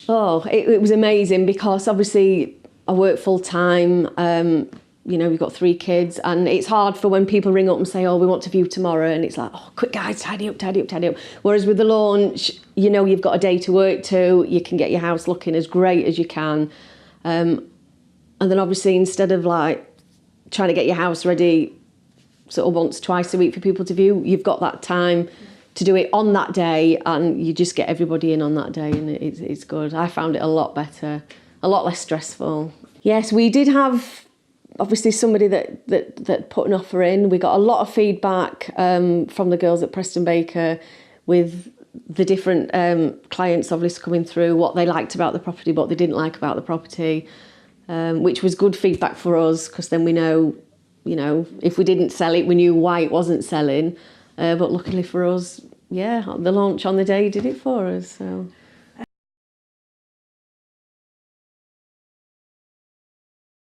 Oh, it was amazing because obviously I work full time. You know, we've got 3 kids, and it's hard for when people ring up and say, oh, we want to view tomorrow, and it's like, oh, quick guys, tidy up, tidy up, tidy up. Whereas with the launch, you know, you've got a day to work to, you can get your house looking as great as you can. And then obviously instead of like trying to get your house ready sort of once, twice a week for people to view, you've got that time to do it on that day, and you just get everybody in on that day, and it's good. I found it a lot better, a lot less stressful. Yes, we did have obviously somebody that put an offer in. We got a lot of feedback from the girls at Preston Baker with the different clients obviously coming through, what they liked about the property, what they didn't like about the property, which was good feedback for us, because then we know, you know, if we didn't sell it, we knew why it wasn't selling. But luckily for us, yeah, the launch on the day did it for us. So.